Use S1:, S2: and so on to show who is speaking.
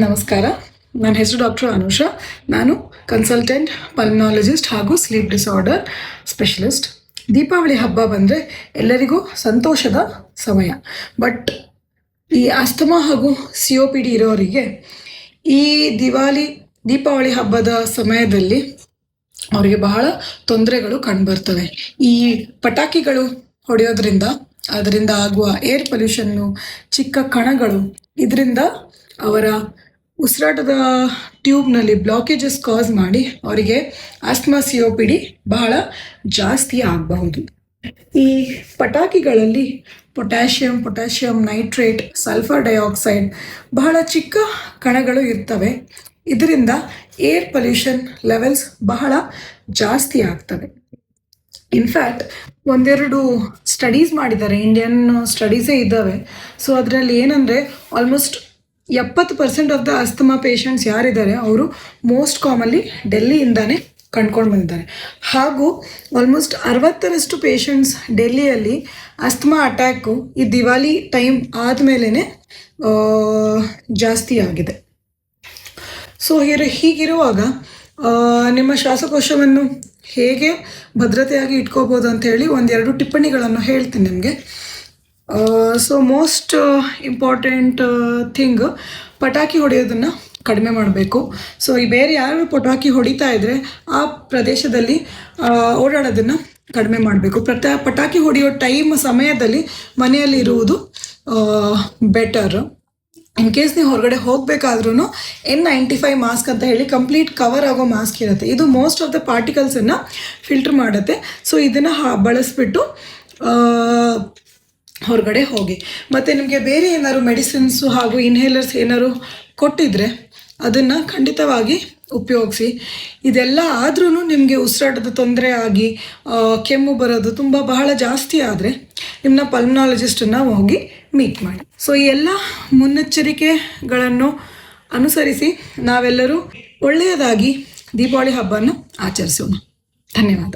S1: ನಮಸ್ಕಾರ. ನನ್ನ ಹೆಸರು ಡಾಕ್ಟರ್ ಅನುಷಾ. ನಾನು ಕನ್ಸಲ್ಟೆಂಟ್ ಪಲ್ಮನಾಲಜಿಸ್ಟ್ ಹಾಗೂ ಸ್ಲೀಪ್ ಡಿಸಾರ್ಡರ್ ಸ್ಪೆಷಲಿಸ್ಟ್. ದೀಪಾವಳಿ ಹಬ್ಬ ಬಂದರೆ ಎಲ್ಲರಿಗೂ ಸಂತೋಷದ ಸಮಯ. ಬಟ್ ಈ ಅಸ್ತಮಾ ಹಾಗೂ COPD ಇರೋರಿಗೆ ಈ ದೀಪಾವಳಿ ಹಬ್ಬದ ಸಮಯದಲ್ಲಿ ಅವರಿಗೆ ಬಹಳ ತೊಂದರೆಗಳು ಕಂಡುಬರ್ತವೆ. ಈ ಪಟಾಕಿಗಳು ಹೊಡೆಯೋದ್ರಿಂದ ಅದರಿಂದ ಆಗುವ ಏರ್ ಪೊಲ್ಯೂಷನ್ನು, ಚಿಕ್ಕ ಕಣಗಳು, ಇದರಿಂದ ಅವರ ಉಸಿರಾಟದ ಟ್ಯೂಬ್ನಲ್ಲಿ ಬ್ಲಾಕೇಜಸ್ ಕಾಸ್ ಮಾಡಿ ಅವರಿಗೆ ಆಸ್ತಮಾ COPD ಬಹಳ ಜಾಸ್ತಿ ಆಗಬಹುದು. ಈ ಪಟಾಕಿಗಳಲ್ಲಿ ಪೊಟ್ಯಾಷಿಯಂ ನೈಟ್ರೇಟ್, ಸಲ್ಫರ್ ಡೈಆಕ್ಸೈಡ್ ಬಹಳ ಚಿಕ್ಕ ಕಣಗಳು ಇರ್ತವೆ. ಇದರಿಂದ ಏರ್ ಪೊಲ್ಯೂಷನ್ ಲೆವೆಲ್ಸ್ ಬಹಳ ಜಾಸ್ತಿ ಆಗ್ತವೆ. ಇನ್ಫ್ಯಾಕ್ಟ್ ಒಂದೆರಡು ಸ್ಟಡೀಸ್ ಮಾಡಿದ್ದಾರೆ, ಇಂಡಿಯನ್ ಸ್ಟಡೀಸೇ ಇದ್ದಾವೆ. ಸೊ ಅದರಲ್ಲಿ ಏನಂದರೆ almost 70% of the asthma patients ಯಾರಿದ್ದಾರೆ ಅವರು ಮೋಸ್ಟ್ ಕಾಮನ್ಲಿ ಡೆಲ್ಲಿಯಿಂದಾನೇ ಕಂಡ್ಕೊಂಡು ಬಂದಿದ್ದಾರೆ. ಹಾಗೂ ಆಲ್ಮೋಸ್ಟ್ 60% ಪೇಷಂಟ್ಸ್ ಡೆಲ್ಲಿಯಲ್ಲಿ ಅಸ್ತಮಾ ಅಟ್ಯಾಕು ಈ ದಿವಾಲಿ ಟೈಮ್ ಆದಮೇಲೆ ಜಾಸ್ತಿ ಆಗಿದೆ. ಸೊ ಹೀಗಿರುವಾಗ ನಿಮ್ಮ ಶ್ವಾಸಕೋಶವನ್ನು ಹೇಗೆ ಭದ್ರತೆಯಾಗಿ ಇಟ್ಕೋಬೋದು ಅಂಥೇಳಿ ಒಂದೆರಡು ಟಿಪ್ಪಣಿಗಳನ್ನು ಹೇಳ್ತೀನಿ ನಿಮಗೆ. ಸೊ ಮೋಸ್ಟ್ ಇಂಪಾರ್ಟೆಂಟ್ ಥಿಂಗ್, ಪಟಾಕಿ ಹೊಡೆಯೋದನ್ನು ಕಡಿಮೆ ಮಾಡಬೇಕು. ಸೊ ಈ ಬೇರೆ ಯಾರು ಪಟಾಕಿ ಹೊಡಿತಾ ಇದ್ದರೆ ಆ ಪ್ರದೇಶದಲ್ಲಿ ಓಡಾಡೋದನ್ನು ಕಡಿಮೆ ಮಾಡಬೇಕು. ಪಟಾಕಿ ಹೊಡೆಯೋ ಸಮಯದಲ್ಲಿ ಮನೆಯಲ್ಲಿ ಇರುವುದು ಬೆಟರ್. ಇನ್ ಕೇಸ್ ನೀವು ಹೊರಗಡೆ ಹೋಗಬೇಕಾದ್ರೂ N95 ಮಾಸ್ಕ್ ಅಂತ ಹೇಳಿ ಕಂಪ್ಲೀಟ್ ಕವರ್ ಆಗೋ ಮಾಸ್ಕ್ ಇರುತ್ತೆ. ಇದು ಮೋಸ್ಟ್ ಆಫ್ ದ ಪಾರ್ಟಿಕಲ್ಸನ್ನು ಫಿಲ್ಟರ್ ಮಾಡುತ್ತೆ. ಸೊ ಇದನ್ನು ಬಳಸ್ಬಿಟ್ಟು ಹೊರಗಡೆ ಹೋಗಿ. ಮತ್ತು ನಿಮಗೆ ಬೇರೆ ಏನಾದ್ರು ಮೆಡಿಸಿನ್ಸು ಹಾಗೂ ಇನ್ಹೇಲರ್ಸ್ ಏನಾದ್ರು ಕೊಟ್ಟಿದ್ರೆ ಅದನ್ನು ಖಂಡಿತವಾಗಿ ಉಪಯೋಗಿಸಿ. ಇದೆಲ್ಲ ಆದ್ರೂ ನಿಮಗೆ ಉಸಿರಾಟದ ತೊಂದರೆ ಆಗಿ ಕೆಮ್ಮು ಬರೋದು ಬಹಳ ಜಾಸ್ತಿ ಆದರೆ ನಿಮ್ಮನ್ನ ಪಲ್ಮನಾಲಜಿಸ್ಟನ್ನು ಹೋಗಿ ಮೀಟ್ ಮಾಡಿ. ಸೊ ಈ ಎಲ್ಲ ಮುನ್ನೆಚ್ಚರಿಕೆಗಳನ್ನು ಅನುಸರಿಸಿ ನಾವೆಲ್ಲರೂ ಒಳ್ಳೆಯದಾಗಿ ದೀಪಾವಳಿ ಹಬ್ಬವನ್ನು ಆಚರಿಸೋಣ. ಧನ್ಯವಾದ.